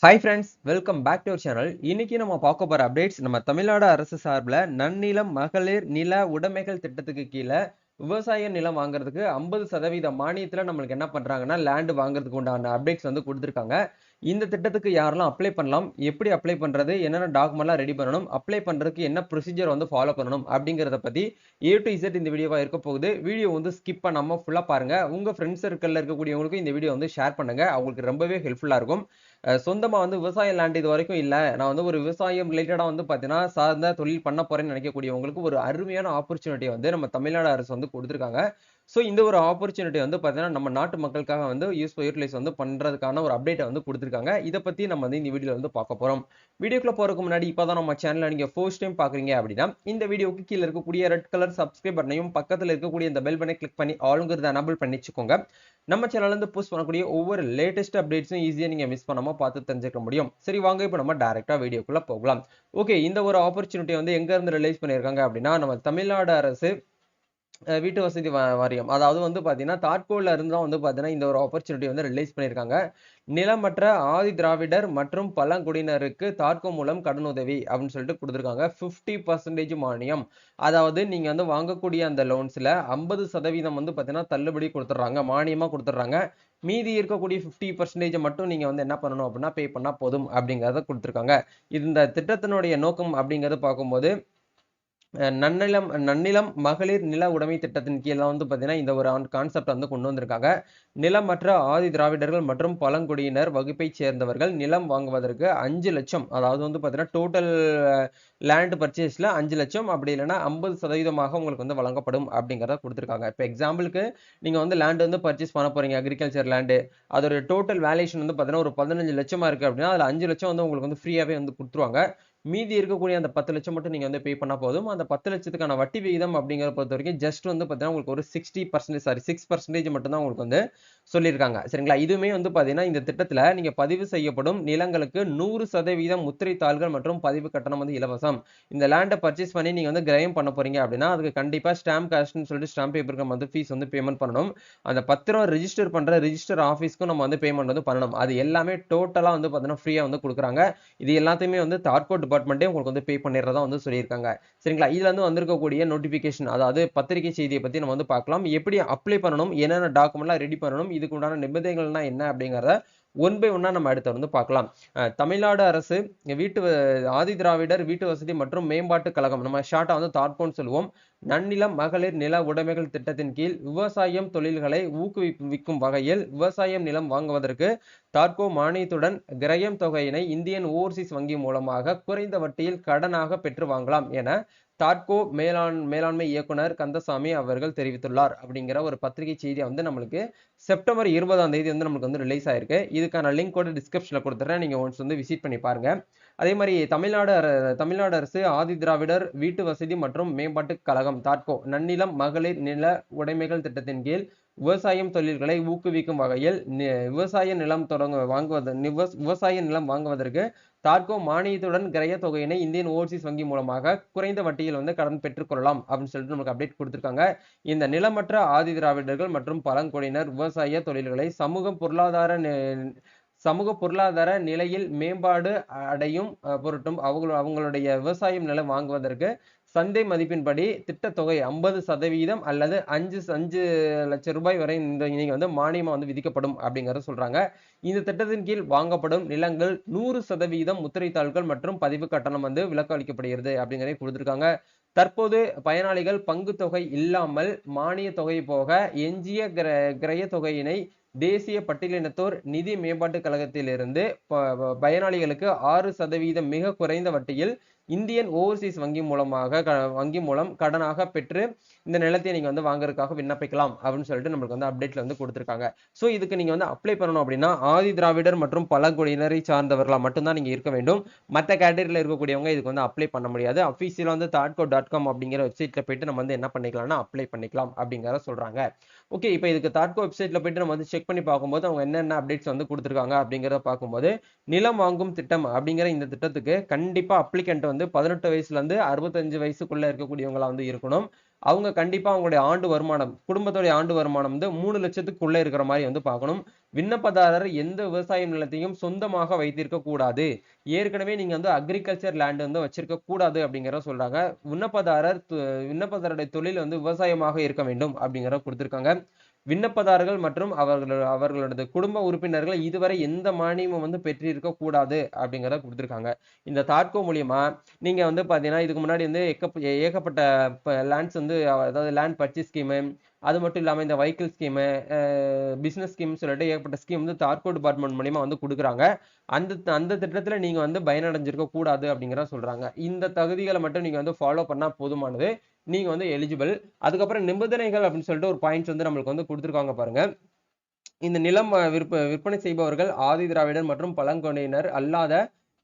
Hi friends, welcome back to our channel. இன்னைக்கு நம்ம பார்க்க போற அப்டேட்ஸ் நம்ம தமிழ்நாடு அரசு சார்பில் நன்னிலம் மகளிர் நில உடைமைகள் திட்டத்துக்கு கீழே விவசாய நிலம் வாங்குறதுக்கு 50% மானியத்தில் நம்மளுக்கு என்ன பண்றாங்கன்னா லேண்ட் வாங்குறதுக்கு உண்டான அப்டேட்ஸ் வந்து கொடுத்துருக்காங்க. இந்த திட்டத்துக்கு யாரெல்லாம் அப்ளை பண்ணலாம், எப்படி அப்ளை பண்றது, என்னென்ன டாக்குமெண்ட்லாம் ரெடி பண்ணணும், அப்ளை பண்றதுக்கு என்ன ப்ரொசீஜர் வந்து ஃபாலோ பண்ணணும் அப்படிங்கிறத பத்தி A to Z இந்த வீடியோவா இருக்க போகுது. வீடியோ வந்து ஸ்கிப் பண்ணாம ஃபுல்லா பாருங்க. உங்க ஃப்ரெண்ட்ஸ் சர்க்கிள்ல இருக்கக்கூடியவங்களுக்கும் இந்த வீடியோ வந்து ஷேர் பண்ணுங்க. அவங்களுக்கு ரொம்பவே ஹெல்ப்ஃபுல்லா இருக்கும். சொந்தமா வந்து விவசாய லேண்ட் இது வரைக்கும் இல்ல. நான் வந்து ஒரு விவசாயம் ரிலேட்டடா வந்து பார்த்தீங்கன்னா, சார்ந்த தொழில் பண்ண போறேன்னு நினைக்கக்கூடியவங்களுக்கு ஒரு அருமையான ஆப்பர்ச்சுனிட்டி வந்து நம்ம தமிழ்நாடு அரசு வந்து குடுத்துருக்காங்க. ஸோ இந்த ஒரு ஆப்பர்ச்சுனிட்டி வந்து பார்த்தீங்கன்னா, நம்ம நாட்டு மக்களுக்காக வந்து யூட்டிலைஸ் வந்து பண்றதுக்கான ஒரு அப்டேட்ட வந்து குடுத்துருக்காங்க. இத பத்தி நம்ம வந்து இந்த வீடியோல வந்து பார்க்க போறோம். வீடியோக்குள்ள போறதுக்கு முன்னாடி இப்பதான் நம்ம சேனல நீங்க ஃபர்ஸ்ட் டைம் பார்க்குறீங்க அப்படின்னா, இந்த வீடியோவுக்கு கீழ இருக்கக்கூடிய ரெட் கலர் சப்ஸ்கிரைப் பட்டனையும், பக்கத்துல இருக்கக்கூடிய இந்த பெல் பட்டனை கிளிக் பண்ணி ஆல்ங்கிறத எனேபிள் பண்ணி வச்சுக்கோங்க. நம்ம சேனல்ல இருந்து போஸ்ட் பண்ணக்கூடிய ஒவ்வொரு லேட்டஸ்ட் அப்டேட்ஸும் ஈஸியா நீங்க மிஸ் பண்ணாம பார்த்து தெரிஞ்சுக்க முடியும். சரி வாங்க இப்போ நம்ம டைரக்டா வீடியோக்குள்ள போகலாம். ஓகே, இந்த ஒரு ஆப்பர்ச்சுனிட்டி வந்து எங்க இருந்து ரிலீஸ் பண்ணியிருக்காங்க அப்படின்னா, நம்ம தமிழ்நாடு அரசு வீட்டு வசதி வாரியம். அதாவது வந்து பார்த்தீங்கன்னா, தாட்கோல இருந்து தான் வந்து பார்த்தீங்கன்னா, இந்த ஒரு ஆப்பர்ச்சுனிட்டி வந்து ரிலீஸ் பண்ணியிருக்காங்க. நிலமற்ற ஆதி திராவிடர் மற்றும் பழங்குடியினருக்கு தாட்கோ மூலம் கடனுதவி அப்படின்னு சொல்லிட்டு குடுத்துருக்காங்க. 50% மானியம். அதாவது நீங்க வந்து வாங்கக்கூடிய அந்த லோன்ஸ்ல 50% வந்து பார்த்தீங்கன்னா, தள்ளுபடி குடுத்துடுறாங்க. மானியமா குடுத்துடுறாங்க. மீதி இருக்கக்கூடிய 50% மட்டும் நீங்க வந்து என்ன பண்ணணும் அப்படின்னா, பே பண்ணா போதும் அப்படிங்கிறத குடுத்துருக்காங்க. இந்த திட்டத்தினுடைய நோக்கம் அப்படிங்கிறத பார்க்கும்போது நன்னிலம் நன்னிலம் மகளிர் நில உடைமை திட்டத்தின் கீழ வந்து பார்த்தீங்கன்னா, இந்த ஒரு கான்செப்ட் வந்து கொண்டு வந்திருக்காங்க. நிலமற்ற ஆதி திராவிடர்கள் மற்றும் பழங்குடியினர் வகுப்பைச் சேர்ந்தவர்கள் நிலம் வாங்குவதற்கு 5,00,000 அதாவது வந்து பார்த்தீங்கன்னா, டோட்டல் லேண்ட் பர்ச்சேஸ்ல 5,00,000 அப்படி இல்லைன்னா 50% உங்களுக்கு வந்து வழங்கப்படும் அப்படிங்கிறத குடுத்துருக்காங்க. இப்ப எக்ஸாம்பிளுக்கு நீங்க வந்து லேண்ட் வந்து பர்ச்சேஸ் பண்ண போறீங்க. Agriculture land. அதோட டோட்டல் வேல்யூஷன் வந்து பார்த்தீங்கன்னா, ஒரு 15,00,000 இருக்கு அப்படின்னா, அதுல 5,00,000 வந்து உங்களுக்கு வந்து ஃப்ரீயாவே வந்து குடுத்துருவாங்க. மீதி இருக்கக்கூடிய அந்த 10,00,000 மட்டும் நீங்க வந்து பே பண்ணா போதும். அந்த 10,00,000க்கான வட்டி விகிதம் அப்படிங்கிறத பொறுத்தவரைக்கும் ஜஸ்ட் வந்து பார்த்தீங்கன்னா, உங்களுக்கு ஒரு 6% மட்டும் தான் உங்களுக்கு வந்து சொல்லியிருக்காங்க. சரிங்களா? இதுவுமே வந்து பார்த்தீங்கன்னா, இந்த திட்டத்தில நீங்க பதிவு செய்யப்படும் நிலங்களுக்கு 100% முத்திரை தாள்கள் மற்றும் பதிவு கட்டணம் வந்து இலவசம். இந்த லேண்ட பர்ச்சேஸ் பண்ணி நீங்க வந்து கிரயம் பண்ண போறீங்க அப்படின்னா, அதுக்கு கண்டிப்பா ஸ்டாம்ப் காஸ்ட்ன்னு சொல்லிட்டு ஸ்டாம்ப் பேப்பருக்கு நம்ம வந்து ஃபீஸ் வந்து பேமெண்ட் பண்ணணும். அந்த பத்திரம் ரிஜிஸ்டர் பண்ற ரிஜிஸ்டர் ஆஃபீஸ்க்கும் நம்ம வந்து பேமெண்ட் வந்து பண்ணணும். அது எல்லாமே டோட்டலா வந்து பார்த்தீங்கன்னா, ஃப்ரீயா வந்து குடுக்குறாங்க. இது எல்லாத்தையுமே வந்து தாட்கோ டிபார்ட்மெண்ட்டே உங்களுக்கு வந்து பே பண்ணிடுறதா வந்து சொல்லியிருக்காங்க. சரிங்களா? இதுல இருந்து வந்திருக்கக்கூடிய நோட்டிபிகேஷன் அதாவது பத்திரிகை செய்தியை பத்தி நம்ம வந்து பார்க்கலாம். எப்படி அப்ளை பண்ணணும், என்னென்ன டாக்குமெண்ட்லாம் ரெடி பண்ணணும், இதுக்கு உண்டான நிபந்தனைகள்னா என்ன அப்படிங்கிறத ஒன் பை ஒன்னா நம்ம அடுத்து வந்து பார்க்கலாம். தமிழ்நாடு அரசு வீட்டு ஆதி திராவிடர் வீட்டு வசதி மற்றும் மேம்பாட்டு கழகம், நம்ம ஷார்ட்டா வந்து தாட்கோன்னு சொல்லுவோம். நன்னிலம் மகளிர் நில உடைமைகள் திட்டத்தின் கீழ் விவசாயம் தொழில்களை ஊக்குவிக்கும் வகையில் விவசாயம் நிலம் வாங்குவதற்கு தாட்கோ மானியத்துடன் கிரயம் தொகையினை இந்தியன் ஓவர்சீஸ் வங்கி மூலமாக குறைந்த வட்டியில் கடனாக பெற்று வாங்கலாம் என தாட்கோ மேலாண்மை இயக்குனர் கந்தசாமி அவர்கள் தெரிவித்துள்ளார் அப்படிங்கிற ஒரு பத்திரிகை செய்தி வந்து நம்மளுக்கு செப்டம்பர் 20ஆம் தேதி வந்து நமக்கு வந்து ரிலீஸ் ஆயிருக்கு. இதுக்கான லிங்க் கூட டிஸ்கிரிப்ஷன்ல கொடுத்துறேன். நீங்க ஒன்ஸ் வந்து விசிட் பண்ணி பாருங்க. அதே மாதிரி தமிழ்நாடு அரசு ஆதி திராவிடர் வீட்டு வசதி மற்றும் மேம்பாட்டு கழகம் தாட்கோ நன்னிலம் மகளிர் நில உடைமைகள் திட்டத்தின் கீழ் விவசாயம் தொழில்களை ஊக்குவிக்கும் வகையில் விவசாய நிலம் விவசாய நிலம் வாங்குவதற்கு தாட்கோ மானியத்துடன் கிரய தொகையினை இந்தியன் ஓவர்சீஸ் வங்கி மூலமாக குறைந்த வட்டியில் வந்து கடன் பெற்றுக்கொள்ளலாம் அப்படின்னு சொல்லிட்டு நமக்கு அப்டேட் கொடுத்திருக்காங்க. இந்த நிலமற்ற ஆதி திராவிடர்கள் மற்றும் பழங்குடியினர் விவசாய தொழில்களை சமூக பொருளாதார நிலையில் மேம்பாடு அடையும் பொருட்டும் அவங்களுடைய விவசாயம் நிலம் வாங்குவதற்கு சந்தை மதிப்பின்படி திட்டத்தொகை 50% அல்லது 5 லட்சம் ரூபாய் வரை நீங்க வந்து மானியமா வந்து விதிக்கப்படும் அப்படிங்கறத சொல்றாங்க. இந்த திட்டத்தின் கீழ் வாங்கப்படும் நிலங்கள் 100% முத்திரை தாள்கள் மற்றும் பதிவு கட்டணம் வந்து விலக்கு அளிக்கப்படுகிறது அப்படிங்கறதை கொடுத்திருக்காங்க. தற்போது பயனாளிகள் பங்கு தொகை இல்லாமல் மானிய தொகை போக எஞ்சிய கிரய தொகையினை தேசிய பட்டியலினத்தோர் நிதி மேம்பாட்டு கழகத்திலிருந்து பயனாளிகளுக்கு 6% மிக குறைந்த வட்டியில் இந்தியன் ஓவர்சீஸ் வங்கி மூலம் கடனாக பெற்று இந்த நிலத்தை நீங்க வந்து வாங்குறதுக்காக விண்ணப்பிக்கலாம் அப்படின்னு சொல்லிட்டு நம்மளுக்கு வந்து அப்டேட்ல வந்து கொடுத்திருக்காங்க. சோ இதுக்கு நீங்க வந்து அப்ளை பண்ணணும் அப்படின்னா ஆதி திராவிடர் மற்றும் பழங்குடியினரை சார்ந்தவர்களா மட்டும்தான் நீங்க இருக்க வேண்டும். மற்ற கேட்டகரியில இருக்கக்கூடியவங்க இதுக்கு வந்து அப்ளை பண்ண முடியாது. அபிஷியலா வந்து தாட்கோ.com அப்படிங்கிற வெப்சைட்ல போயிட்டு நம்ம வந்து என்ன பண்ணிக்கலாம்னா அப்ளை பண்ணிக்கலாம் அப்படிங்கறத சொல்றாங்க. ஓகே, இப்போ இதுக்கு தாட்கோ வெப்சைட்ல போயிட்டு நம்ம வந்து செக் பண்ணி பார்க்கும்போது அவங்க என்னென்ன அப்டேட்ஸ் வந்து கொடுத்திருக்காங்க அப்படிங்கறத பார்க்கும்போது நிலம் வாங்கும் திட்டம் அப்படிங்கிற இந்த திட்டத்துக்கு கண்டிப்பா அப்ளிகன்ட் வந்து 18 வயசுல இருந்து 65 வயசுக்குள்ள இருக்கக்கூடியவங்களா வந்து இருக்கணும். அவங்க கண்டிப்பா அவங்களுடைய ஆண்டு வருமானம், குடும்பத்துடைய ஆண்டு வருமானம் வந்து 3 லட்சத்துக்குள்ள இருக்கிற மாரி வந்து பார்க்கணும். விண்ணப்பதாரர் எந்த விவசாய நிலத்தையும் சொந்தமாக வைத்திருக்க கூடாது. ஏற்கனவே நீங்க வந்து அக்ரிகல்ச்சர் லேண்ட் வந்து வச்சிருக்க கூடாது அப்படிங்கிறத சொல்றாங்க. விண்ணப்பதாரர் விண்ணப்பதாரருடைய தொழில் வந்து விவசாயமாக இருக்க வேண்டும் அப்படிங்கிறத குடுத்திருக்காங்க. விண்ணப்பதாரர்கள் மற்றும் அவர்களது குடும்ப உறுப்பினர்கள் இதுவரை எந்த மானியமும் வந்து பெற்றிருக்க கூடாது அப்படிங்கிறத குடுத்திருக்காங்க. இந்த தாட்கோ மூலியமா நீங்க வந்து பாத்தீங்கன்னா இதுக்கு முன்னாடி வந்து ஏகப்பட்ட லேண்ட்ஸ் வந்து அதாவது லேண்ட் பர்ச்சேஸ் ஸ்கீமு, அது மட்டும் இல்லாம இந்த வெஹிக்கிள் ஸ்கீமு, பிசினஸ் ஸ்கீம் சொல்லிட்டு ஏகப்பட்ட ஸ்கீம் வந்து தாட்கோ டிபார்ட்மெண்ட் மூலியமா வந்து குடுக்குறாங்க. அந்த திட்டத்துல நீங்க வந்து பயனடைஞ்சிருக்க கூடாது அப்படிங்கிறத சொல்றாங்க. இந்த தகுதிகளை மட்டும் நீங்க வந்து ஃபாலோ பண்ணா போதுமானது. நீங்க வந்து எலிஜிபிள். அதுக்கப்புறம் நிபந்தனைகள் அப்படின்னு சொல்லிட்டு ஒரு பாயிண்ட்ஸ் வந்து நம்மளுக்கு வந்து கொடுத்திருக்காங்க பாருங்க. இந்த நிலம் விற்பனை செய்பவர்கள் ஆதி திராவிடர் மற்றும் பழங்குடியினர் அல்லாத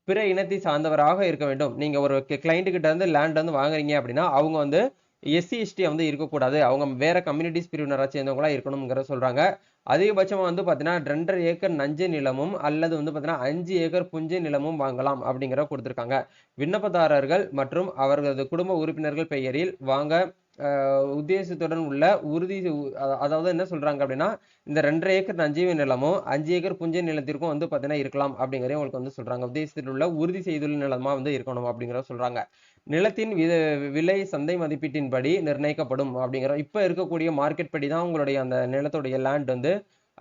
பிற இனத்தை சார்ந்தவராக இருக்க வேண்டும். நீங்க ஒரு கிளைண்ட் கிட்ட இருந்து லேண்ட் வந்து வாங்குறீங்க அப்படின்னா அவங்க வந்து எஸ்சி எஸ்டி வந்து இருக்கக்கூடாது. அவங்க வேற கம்யூனிட்டிஸ் பிரிவினரா சேர்ந்தவங்களா இருக்கணும்ங்கிற சொல்றாங்க. அதிகபட்சமா வந்து பாத்தீங்கன்னா 2.5 ஏக்கர் நஞ்சை நிலமும் அல்லது வந்து பாத்தீங்கன்னா 5 ஏக்கர் புஞ்சை நிலமும் வாங்கலாம் அப்படிங்கிற கொடுத்திருக்காங்க. விண்ணப்பதாரர்கள் மற்றும் அவர்களது குடும்ப உறுப்பினர்கள் பெயரில் வாங்க உத்தேசத்துடன் உள்ள உறுதி அதாவது என்ன சொல்றாங்க அப்படின்னா இந்த 2.5 ஏக்கர் நஞ்சை நிலமும் 5 ஏக்கர் புஞ்சை நிலத்திற்கும் வந்து பாத்தீங்கன்னா இருக்கலாம் அப்படிங்கறத உங்களுக்கு வந்து சொல்றாங்க. உத்தேசத்தில் உள்ள உறுதி செய்துள்ள நிலமா வந்து இருக்கணும் அப்படிங்கறத சொல்றாங்க. நிலத்தின் விலை சந்தை மதிப்பீட்டின்படி நிர்ணயிக்கப்படும் அப்படிங்கிற இப்ப இருக்கக்கூடிய மார்க்கெட் படி தான் உங்களுடைய அந்த நிலத்துடைய லேண்ட் வந்து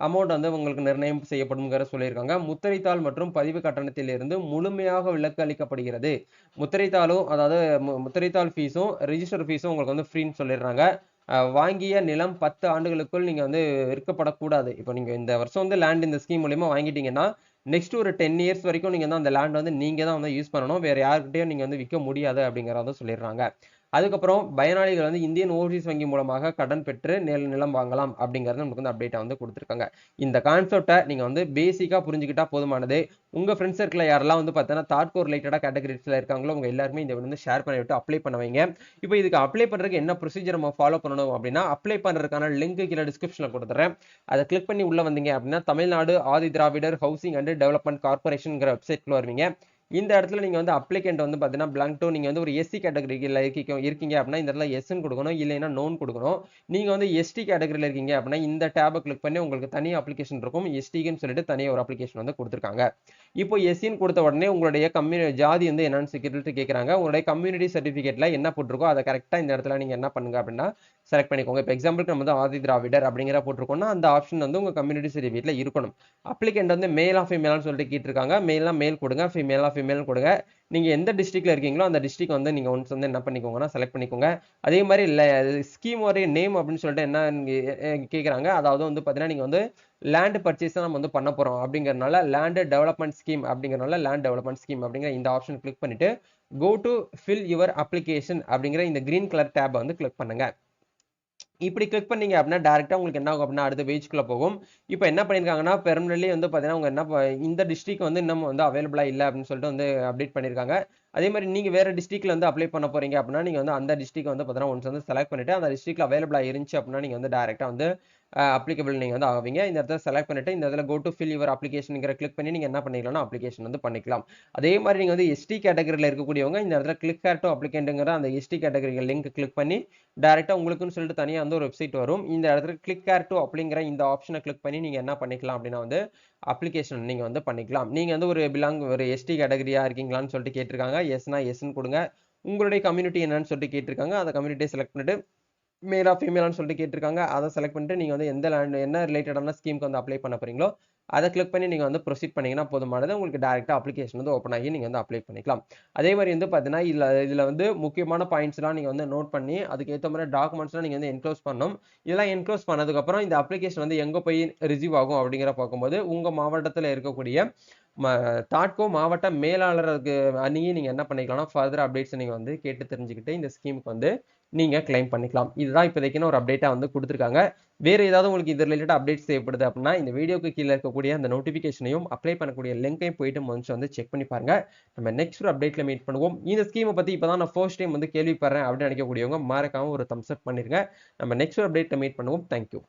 அமௌண்ட் வந்து உங்களுக்கு நிர்ணயம் செய்யப்படும்ங்கிற சொல்லியிருக்காங்க. முத்திரைத்தாள் மற்றும் பதிவு கட்டணத்திலிருந்து முழுமையாக விலக்கு அளிக்கப்படுகிறது. முத்திரைத்தாளும் அதாவது முத்திரைத்தாள் ஃபீஸும் ரிஜிஸ்டர் ஃபீஸும் உங்களுக்கு வந்து ஃப்ரீன்னு சொல்லிடுறாங்க. வாங்கிய நிலம் 10 ஆண்டுகளுக்குள் நீங்க வந்து விற்கப்படக்கூடாது. இப்போ நீங்க இந்த வருஷம் வந்து லேண்ட் இந்த ஸ்கீம் மூலியமா வாங்கிட்டீங்கன்னா நெக்ஸ்ட் ஒரு 10 இயர்ஸ் வரைக்கும் நீங்க தான் அந்த லேண்ட் வந்து நீங்க தான் வந்து யூஸ் பண்ணணும். வேற யாருக்கிட்டையும் நீங்க வந்து விற்க முடியாது அப்படிங்கறத சொல்லிடுறாங்க. அதுக்கப்புறம் பயனாளிகள் வந்து இந்தியன் ஓவர்சீஸ் வங்கி மூலமாக கடன் பெற்று நிலம் வாங்கலாம் அப்படிங்கறது நமக்கு வந்து அப்டேட்டா வந்து கொடுத்திருக்காங்க. இந்த கான்செப்டை நீங்க வந்து பேசிக்கா புரிஞ்சுக்கிட்டா போதுமானது. உங்க ஃப்ரெண்ட்ஸ் சர்க்கிள்ல யாரெல்லாம் வந்து பார்த்தீங்கன்னா தாட்கோ ரிலேட்டடா கேட்டகரிஸ்ல இருக்காங்களோ உங்க எல்லாருமே இந்த வந்து ஷேர் பண்ணி விட்டு அப்ளை பண்ண வைங்க. இப்போ இதுக்கு அப்ளை பண்றதுக்கு என்ன ப்ரொசீஜர் நம்ம ஃபாலோ பண்ணணும் அப்படின்னா அப்ளை பண்றதுக்கான லிங்க் கீழே டிஸ்கிரிப்ஷன்ல கொடுத்துறேன். அதை கிளிக் பண்ணி உள்ள வந்தீங்க அப்படின்னா Tamil Nadu Adi Dravidar housing and development கார்பரேஷன்ங்கிற வெப்சைட்ல வருவீங்க. இந்த இடத்துல நீங்க வந்து அப்ளிகண்ட் வந்து பாத்தீங்கன்னா பிளாங்க் டூ நீங்க வந்து ஒரு எஸ்சி கேட்டகரியில இருக்கீங்க அப்படின்னா இந்த இடத்துல எஸ்ன்னு கொடுக்கணும், இல்லைன்னா நோன் கொடுக்கணும். நீங்க வந்து எஸ்டி கேட்டகரியில இருக்கீங்க அப்படின்னா இந்த டேபை கிளிக் பண்ணி உங்களுக்கு தனி அப்ளிகேஷன் இருக்கும். எஸ்டிக்குன்னு சொல்லிட்டு தனியாக ஒரு அப்ளிகேஷன் வந்து கொடுத்துருக்காங்க. இப்போ எஸ்சின்னு கொடுத்த உடனே உங்களுடைய ஜாதி வந்து என்னன்னு சொல்லிட்டு கேட்கறாங்க. உங்களுடைய கம்யூனிட்டி சர்டிபிகேட்ல என்ன போட்டிருக்கோ அதை கரெக்டா இந்த இடத்துல நீங்க என்ன பண்ணுங்க அப்படின்னா செலக்ட் பண்ணிக்கோங்க. இப்போ எக்ஸாம்பிளுக்கு நம்ம வந்து ஆதி திராவிடர் அப்படிங்கிற போட்டிருக்கோம்னா அந்த ஆப்ஷன் வந்து உங்க கம்யூனிட்டி சர்டிபிகேட்ல இருக்கணும். அப்ளிகண்ட் வந்து மேலா ஃபீமேலான்னு சொல்லிட்டு கேட்டிருக்காங்க. மேல்னா மேல் கொடுங்க, ஃபீமேலா ஃபீமேல் கொடுங்க. நீங்க எந்த டிஸ்ட்ரிக்ட்ல இருக்கீங்களோ அந்த டிஸ்ட்ரிக்ட் வந்து நீங்க ஒன்ஸ் வந்து என்ன பண்ணிக்கோங்கன்னா செலக்ட் பண்ணிக்கோங்க. அதே மாதிரி ஸ்கீம் உடைய நேம் அப்படின்னு சொல்லிட்டு என்ன கேட்கறாங்க. அதாவது வந்து பாத்தீங்கன்னா நீங்க வந்து லேண்ட் பர்ச்சேஸ் தான் நம்ம வந்து பண்ண போறோம் அப்படிங்கறதுனால லேண்ட் டெவலப்மெண்ட் ஸ்கீம் அப்படிங்கறதுனால லேண்ட் டெவலப்மெண்ட் ஸ்கீம் அப்படிங்கிற இந்த ஆப்ஷன் கிளிக் பண்ணிட்டு go to fill your application அப்படிங்கிற இந்த கிரீன் கலர் டேப் வந்து கிளிக் பண்ணுங்க. இப்படி கிளிக் பண்ணீங்க அப்படின்னா டேரக்டா உங்களுக்கு என்ன ஆகும் அப்படின்னா அடுத்த பேஜ்க்குள்ள போகும். இப்போ என்ன பண்ணிருக்காங்கன்னா பெர்மனன்ட்லி வந்து பாத்தீங்கன்னா அவங்க என்ன இந்த டிஸ்ட்ரிக்ட் வந்து இன்னும் வந்து அவைலபிளா இல்ல அப்படின்னு சொல்லிட்டு வந்து அப்டேட் பண்ணிருக்காங்க. அதே மாதிரி நீங்க வேற டிஸ்ட்ரிக்ட்ல வந்து அப்ளை பண்ண போறீங்க அப்படின்னா நீங்க வந்து அந்த டிஸ்ட்ரிக்ட் வந்து பாத்தீங்கன்னா ஒன்ஸ் வந்து செலக்ட் பண்ணிட்டு அந்த டிஸ்ட்ரிக்ட்ல அவைலபிளா இருந்துச்சு அப்படின்னா நீங்க வந்து டைரக்டா வந்து அப்ளிகபிள் நீங்க வந்து ஆவீங்க. இந்த இடத்துல செலக்ட் பண்ணிட்டு இந்த இடத்துல கோ டு ஃபில் யுவர் அப்ளிகேஷன்ங்கிற கிளிக் பண்ணி நீங்க என்ன பண்ணிக்கலாம்னா அப்ளிகேஷன் வந்து பண்ணிக்கலாம். அதே மாதிரி நீங்க வந்து எஸ்டி கேட்டகரியில இருக்கக்கூடியவங்க இந்த இடத்துல கிளிக் ஹேர் டு அப்ளிகேண்ட்ங்கிற அந்த எஸ்டி கேட்டகரி லிங்க் கிளிக் பண்ணி டைரக்டா உங்களுக்குன்னு சொல்லிட்டு தனியா வந்து ஒரு வெப்சைட் வரும். இந்த இடத்துல கிளிக் ஹேர் டு அப்படிங்கிற இந்த ஆப்ஷனை கிளிக் பண்ணி நீங்க என்ன பண்ணிக்கலாம் அப்படின்னா வந்து அப்ளிகேஷன் நீங்க வந்து பண்ணிக்கலாம். நீங்க வந்து ஒரு எஸ்டி கேட்டகரியா இருக்கீங்களான்னு சொல்லிட்டு கேட்டிருக்காங்க. எஸ்னா எஸ்ன்னு கொடுங்க. உங்களுடைய கம்யூனிட்டி என்னன்னு சொல்லிட்டு கேட்டிருக்காங்க. அந்த கம்யூனிட்டியை செலக்ட் பண்ணிட்டு மேலா ஃபீமேலான்னு சொல்லிட்டு கேட்டிருக்காங்க. அதை செலக்ட் பண்ணிட்டு நீங்க வந்து எந்த லேண்ட் என்ன ரிலேட்டடான ஸ்கீம்க்கு வந்து அப்ளை பண்ண போறீங்களோ அதை கிளிக் பண்ணி நீங்க வந்து ப்ரொசீட் பண்ணீங்கன்னா போதுமானது. உங்களுக்கு டைரக்டா அப்ளிகேஷன் வந்து ஓப்பன் ஆகி நீங்க வந்து அப்ளை பண்ணிக்கலாம். அதே மாதிரி வந்து பாத்தீங்கன்னா இதுல வந்து முக்கியமான பாயிண்ட்ஸ் எல்லாம் நீங்க வந்து நோட் பண்ணி அதுக்கு ஏற்ற மாதிரி டாக்குமெண்ட்ஸ்லாம் நீங்க வந்து என்க்ளோஸ் பண்ணணும். இதெல்லாம் என்க்ளோஸ் பண்ணதுக்கு அப்புறம் இந்த அப்ளிகேஷன் வந்து எங்க போய் ரிசீவ் ஆகும் அப்படிங்கிற பார்க்கும்போது உங்க மாவட்டத்துல இருக்கக்கூடிய தாட்கோ மாவட்ட மேலாளருக்கு அணுகி நீங்க என்ன பண்ணிக்கலாம்னா ஃபர்தர் அப்டேட்ஸ் நீங்க வந்து கேட்டு தெரிஞ்சுக்கிட்டு இந்த ஸ்கீமுக்கு வந்து நீங்க கிளைம் பண்ணிக்கலாம். இதுதான் இப்போதைக்கு ஒரு அப்டேட்டா வந்து கொடுத்துருக்காங்க. வேற ஏதாவது உங்களுக்கு இது ரிலேட்டட் அப்டேட்ஸ் தேவைப்படுது அப்படின்னா இந்த வீடியோக்கு கீழே இருக்கக்கூடிய அந்த நோட்டிபிகேஷனையும் அப்ளை பண்ணக்கூடிய லிங்கையும் போயிட்டு வந்து செக் பண்ணி பாருங்க. நம்ம நெக்ஸ்ட் ஒரு அப்டேட்ல மீட் பண்ணுவோம். இந்த ஸ்கீமை பத்தி இப்பதான் நான் ஃபர்ஸ்ட் டைம் வந்து கேள்விப்படுறேன் அப்படின்னு நினைக்கக்கூடியவங்க மறக்காம ஒரு தம்ஸ் அப் பண்ணிருங்க. நம்ம நெக்ஸ்ட் ஒரு அப்டேட்ல மீட் பண்ணுவோம். தேங்க்யூ.